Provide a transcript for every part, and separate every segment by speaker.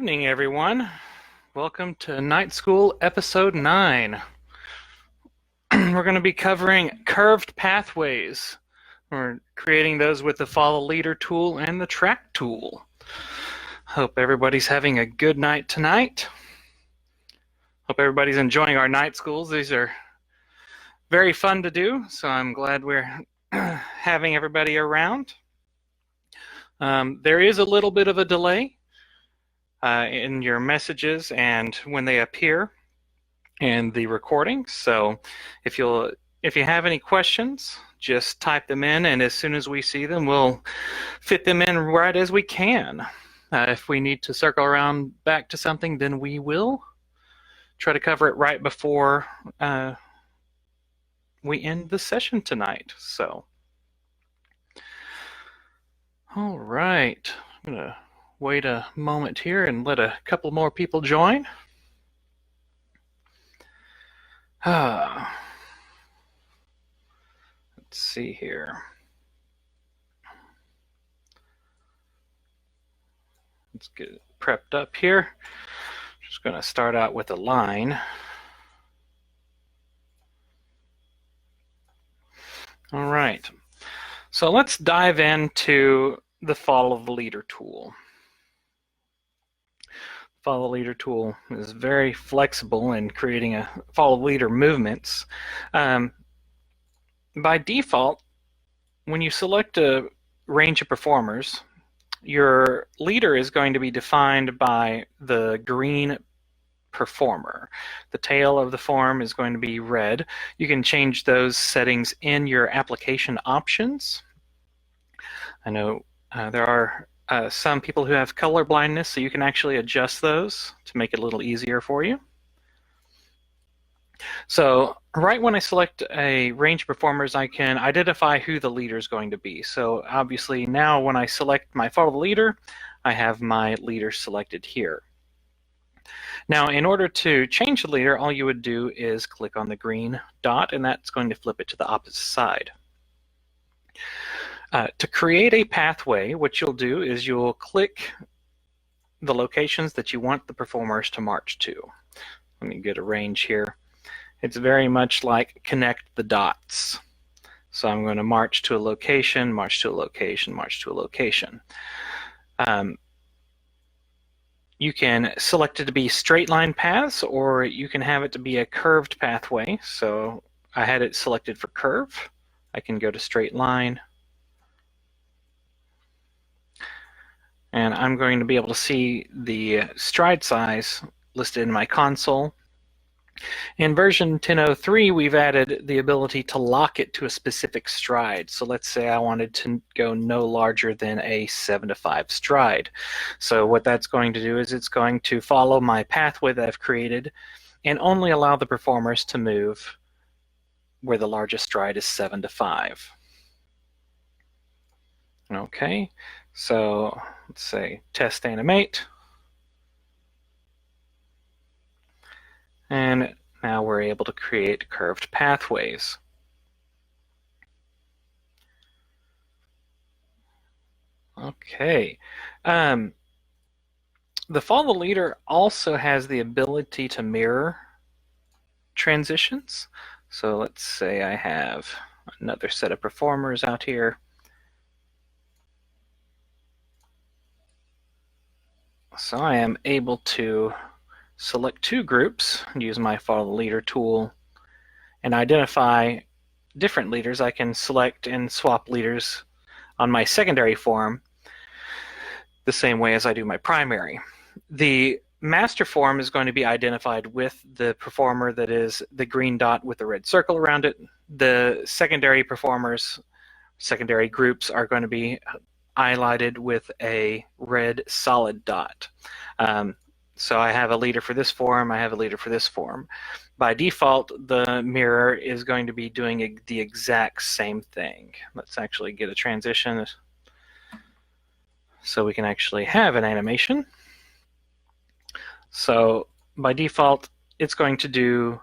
Speaker 1: evening, everyone. Welcome to Night School Episode 9. We're going to be covering curved pathways. We're creating those with the Follow Leader tool and the Track tool. Hope everybody's having a good night tonight. Hope everybody's enjoying our night schools. These are very fun to do, so I'm glad we're having everybody around. There is a little bit of a delay in your messages and when they appear in the recording. So if you have any questions, just type them in, and as soon as we see them, we'll fit them in right as we can. If we need to circle around back to something, then we will try to cover it right before we end the session tonight. So, all right, I'm gonna wait a moment here and let a couple more people join. Let's see here. Let's get it prepped up here. Just going to start out with a line. All right. So let's dive into the Follow the Leader tool. Follow Leader tool is very flexible in creating a follow leader movements. By default, when you select a range of performers, your leader is going to be defined by the green performer. The tail of the form is going to be red. You can change those settings in your application options. I know there are some people who have color blindness, so you can actually adjust those to make it a little easier for you. So right when I select a range of performers, I can identify who the leader is going to be. So obviously now when I select my follow the leader, I have my leader selected here. Now in order to change the leader, all you would do is click on the green dot, and that's going to flip it to the opposite side. To create a pathway, what you'll do is you'll click the locations that you want the performers to march to. Let me get a range here. It's very much like connect the dots. So I'm going to march to a location, march to a location, march to a location. You can select it to be straight line paths, or you can have it to be a curved pathway. So I had it selected for curve. I can go to straight line. And I'm going to be able to see the stride size listed in my console. In version 10.03, we've added the ability to lock it to a specific stride. So let's say I wanted to go no larger than a 7-to-5 stride. So what that's going to do is it's going to follow my pathway that I've created and only allow the performers to move where the largest stride is 7-to-5. Okay, so let's say test animate. And now we're able to create curved pathways. Okay. The follow leader also has the ability to mirror transitions. So let's say I have another set of performers out here. So I am able to select two groups and use my follow leader tool and identify different leaders. I can select and swap leaders on my secondary form the same way as I do my primary. The master form is going to be identified with the performer that is the green dot with the red circle around it. The secondary performers, secondary groups are going to be highlighted with a red solid dot. So I have a leader for this form, I have a leader for this form. By default, the mirror is going to be doing the exact same thing. Let's actually get a transition so we can actually have an animation. So by default, it's going to do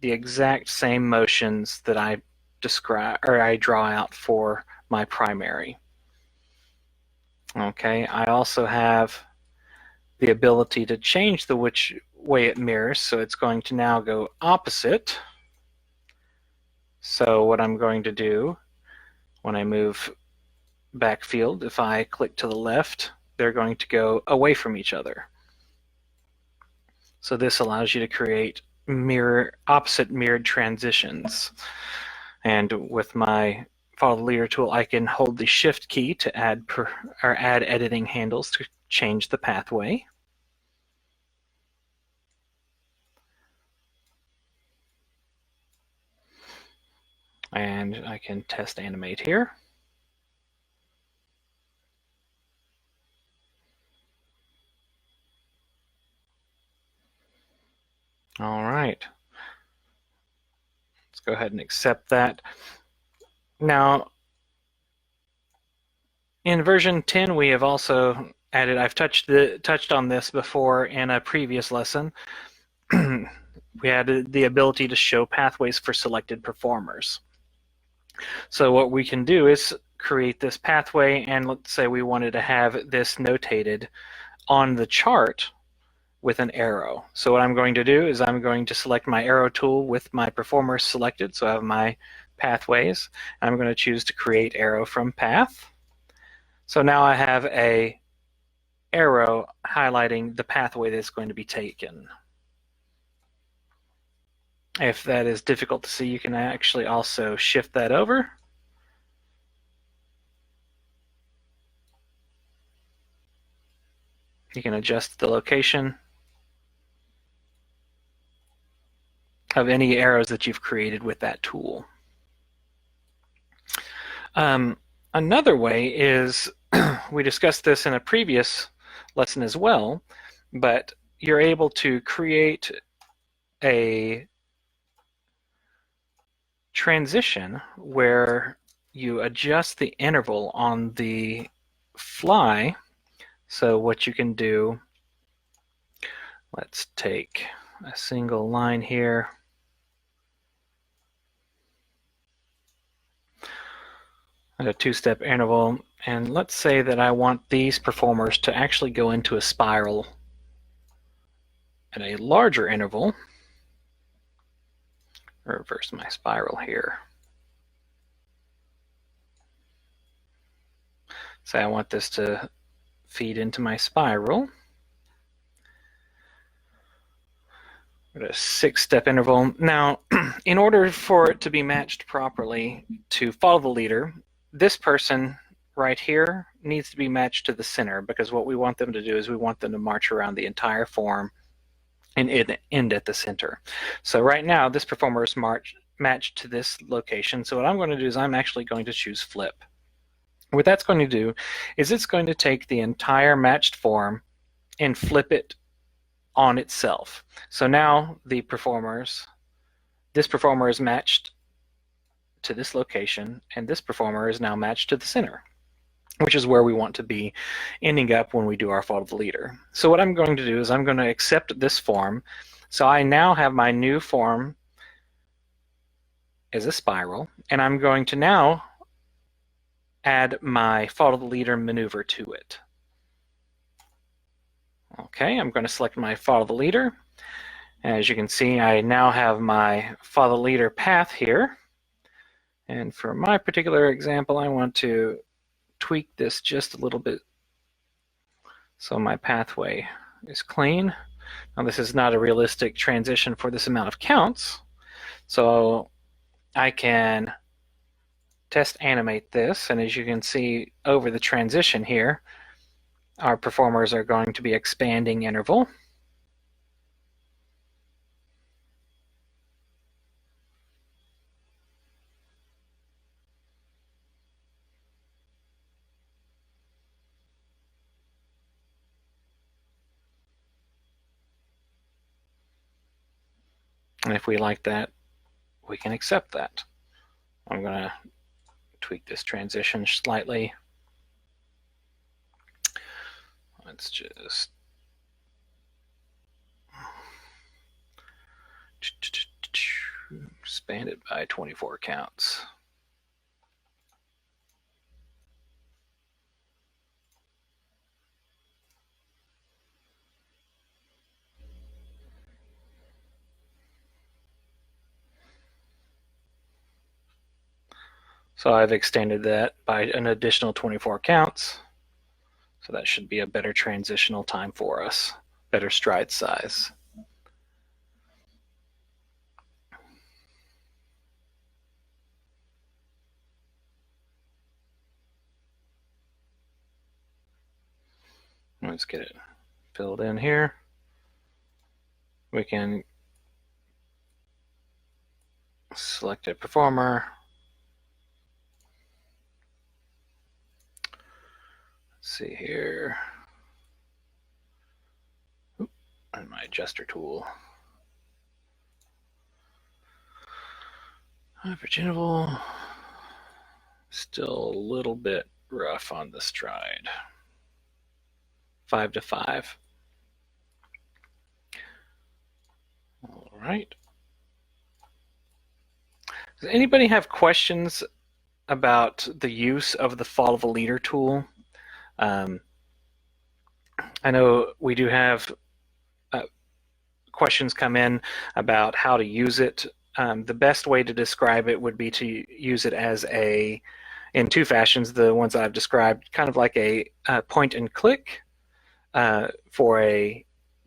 Speaker 1: the exact same motions that I describe or I draw out for my primary. Okay, I also have the ability to change the which way it mirrors, so it's going to now go opposite. So what I'm going to do when I move backfield, if I click to the left, they're going to go away from each other. So this allows you to create opposite mirrored transitions. And with my follow the leader tool, I can hold the shift key to add editing handles to change the pathway. And I can test animate here. All right. Let's go ahead and accept that. Now, in version 10, we have also added, I've touched on this before in a previous lesson. We added the ability to show pathways for selected performers. So what we can do is create this pathway, and let's say we wanted to have this notated on the chart with an arrow. So what I'm going to do is I'm going to select my arrow tool with my performers selected, so I have my pathways. I'm going to choose to create arrow from path. So now I have a arrow highlighting the pathway that's going to be taken. If that is difficult to see, you can actually also shift that over. You can adjust the location of any arrows that you've created with that tool. Another way is, we discussed this in a previous lesson as well, but you're able to create a transition where you adjust the interval on the fly. So what you can do, let's take a single line here. A two-step interval, and let's say that I want these performers to actually go into a spiral at a larger interval. Reverse my spiral here. Say I want this to feed into my spiral. At a 6-step interval. Now, in order for it to be matched properly to follow the leader, this person right here needs to be matched to the center, because what we want them to do is we want them to march around the entire form and end at the center. So right now, this performer is matched to this location. So what I'm going to do is I'm actually going to choose flip. What that's going to do is it's going to take the entire matched form and flip it on itself. So now this performer is matched to this location, and this performer is now matched to the center, which is where we want to be ending up when we do our follow the leader. So what I'm going to do is I'm going to accept this form. So I now have my new form as a spiral, and I'm going to now add my follow the leader maneuver to it. Okay, I'm going to select my follow the leader. As you can see, I now have my follow the leader path here. And for my particular example, I want to tweak this just a little bit so my pathway is clean. Now this is not a realistic transition for this amount of counts, so I can test animate this, and as you can see over the transition here, our performers are going to be expanding interval. And if we like that, we can accept that. I'm going to tweak this transition slightly. Let's just expand it by 24 counts. So I've extended that by an additional 24 counts. So that should be a better transitional time for us, better stride size. Let's get it filled in here. We can select a performer. Let's see here. And my adjuster tool. Hypergeneral. Still a little bit rough on the stride. 5 to 5. All right. Does anybody have questions about the use of the follow the leader tool? I know we do have questions come in about how to use it. The best way to describe it would be to use it as in two fashions, the ones I've described, kind of like a point and click for a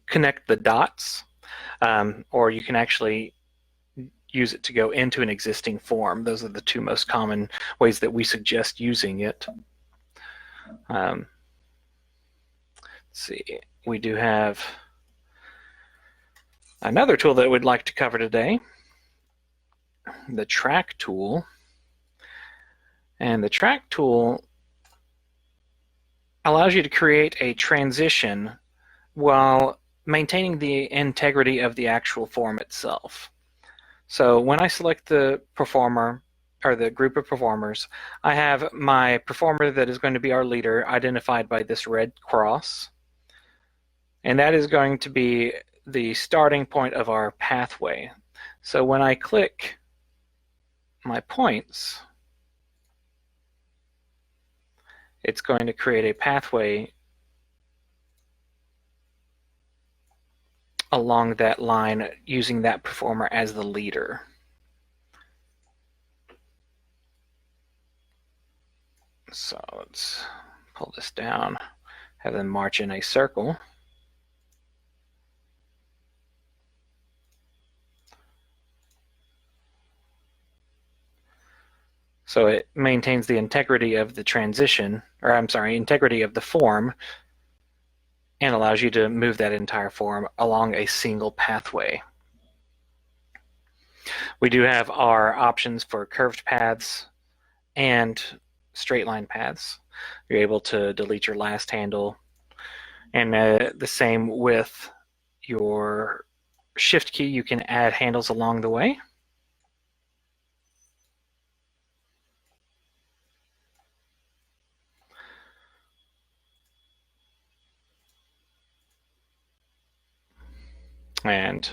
Speaker 1: connect the dots, or you can actually use it to go into an existing form. Those are the two most common ways that we suggest using it. Let's see, we do have another tool that we'd like to cover today, the track tool. And the track tool allows you to create a transition while maintaining the integrity of the actual form itself. So when I select the performer, or the group of performers, I have my performer that is going to be our leader identified by this red cross. And that is going to be the starting point of our pathway. So when I click my points, it's going to create a pathway along that line using that performer as the leader. So let's pull this down, have them march in a circle. So it maintains the integrity of the transition, or I'm sorry, integrity of the form, and allows you to move that entire form along a single pathway. We do have our options for curved paths and straight line paths. You're able to delete your last handle, and the same with your shift key. You can add handles along the way. And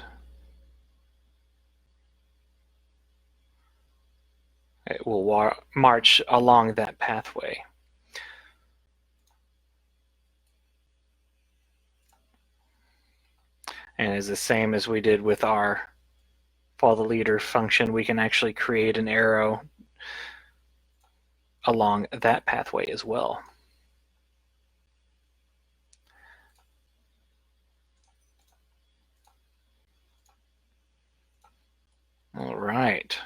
Speaker 1: it will march along that pathway. And is the same as we did with our follow the leader function. We can actually create an arrow along that pathway as well. All right.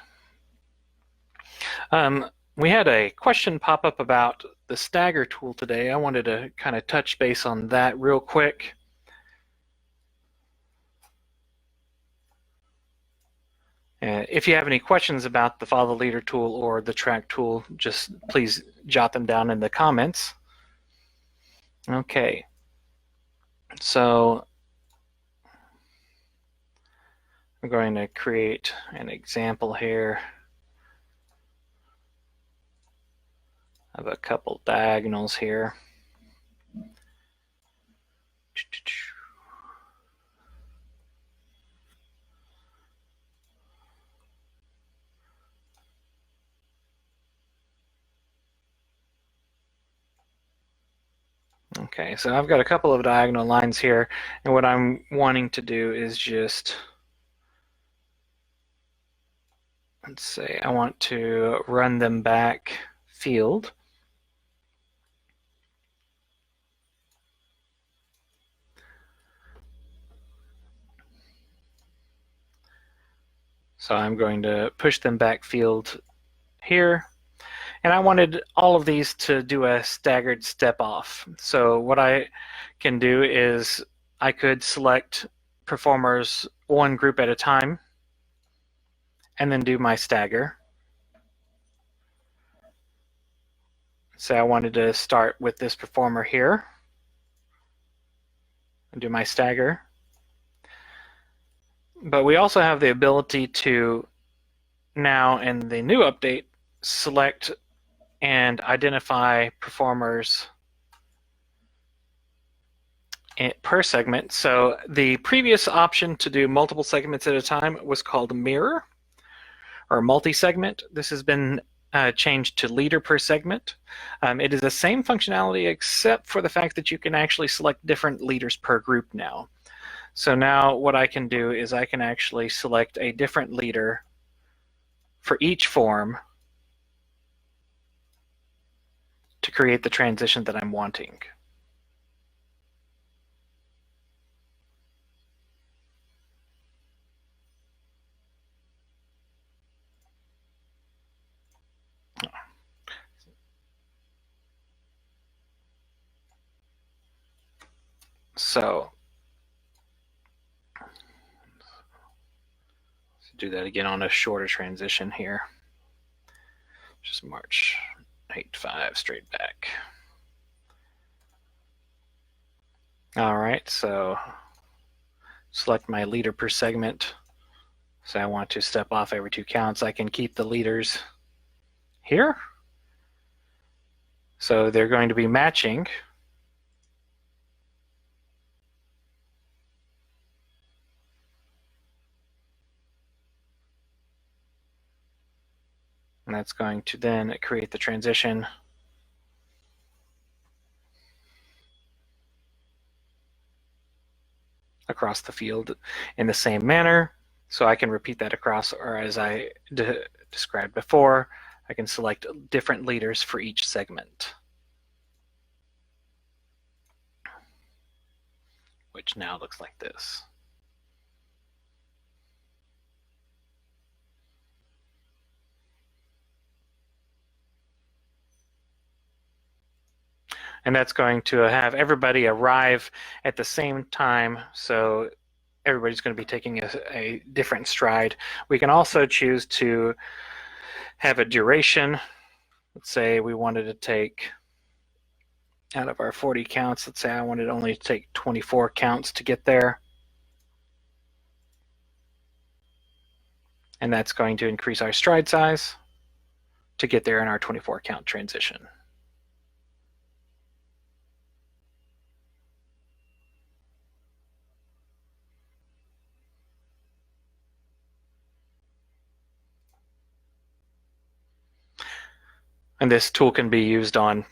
Speaker 1: We had a question pop up about the stagger tool today. I wanted to kind of touch base on that real quick. If you have any questions about the follow the leader tool or the track tool, just please jot them down in the comments. Okay. So I'm going to create an example here of a couple diagonals here. Okay, so I've got a couple of diagonal lines here, and what I'm wanting to do is just let's say I want to run them back field. So I'm going to push them back field here. And I wanted all of these to do a staggered step off. So what I can do is I could select performers one group at a time and then do my stagger. Say I wanted to start with this performer here and do my stagger. But we also have the ability to now in the new update select and identify performers per segment. So the previous option to do multiple segments at a time was called mirror or multi-segment. This has been changed to leader per segment. It is the same functionality except for the fact that you can actually select different leaders per group now. So now what I can do is I can actually select a different leader for each form to create the transition that I'm wanting. So let's do that again on a shorter transition here. Just march 8-5 straight back. All right, so select my leader per segment. So I want to step off every 2 counts. I can keep the leaders here. So they're going to be matching. And that's going to then create the transition across the field in the same manner. So I can repeat that across, or as I described before, I can select different leaders for each segment, which now looks like this. And that's going to have everybody arrive at the same time, so everybody's going to be taking a different stride. We can also choose to have a duration. Let's say we wanted to take, out of our 40 counts, let's say I wanted only to take 24 counts to get there. And that's going to increase our stride size to get there in our 24 count transition. And this tool can be used on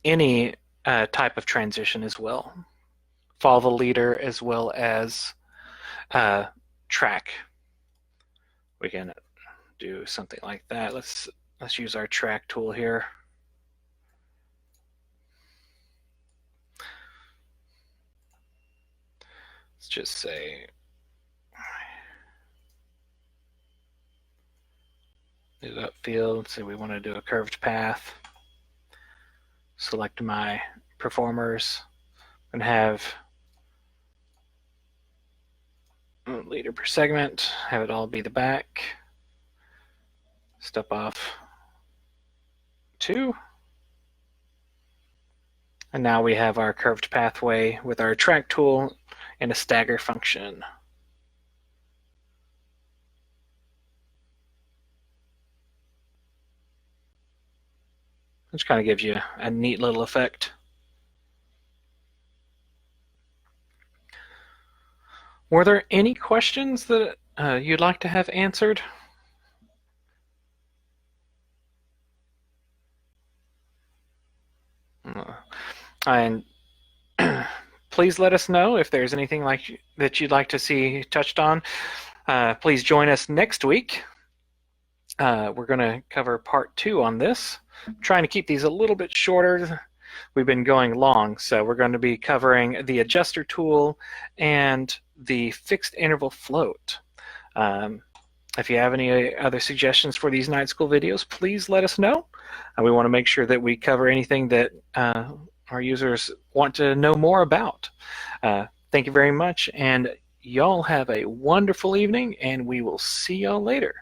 Speaker 1: any type of transition as well. Follow the leader as well as track. We can do something like that. Let's use our track tool here. Let's just say move upfield. Say we want to do a curved path. Select my performers and have leader per segment, have it all be the back, step off 2, and now we have our curved pathway with our track tool and a stagger function. Which kind of gives you a neat little effect. Were there any questions that you'd like to have answered? And please let us know if there's anything that you'd like to see touched on. Please join us next week we're going to cover part 2 on this. I'm trying to keep these a little bit shorter. We've been going long, so we're going to be covering the adjuster tool and the fixed interval float. If you have any other suggestions for these night school videos, please let us know. We want to make sure that we cover anything that our users want to know more about. Thank you very much, and y'all have a wonderful evening, and we will see y'all later.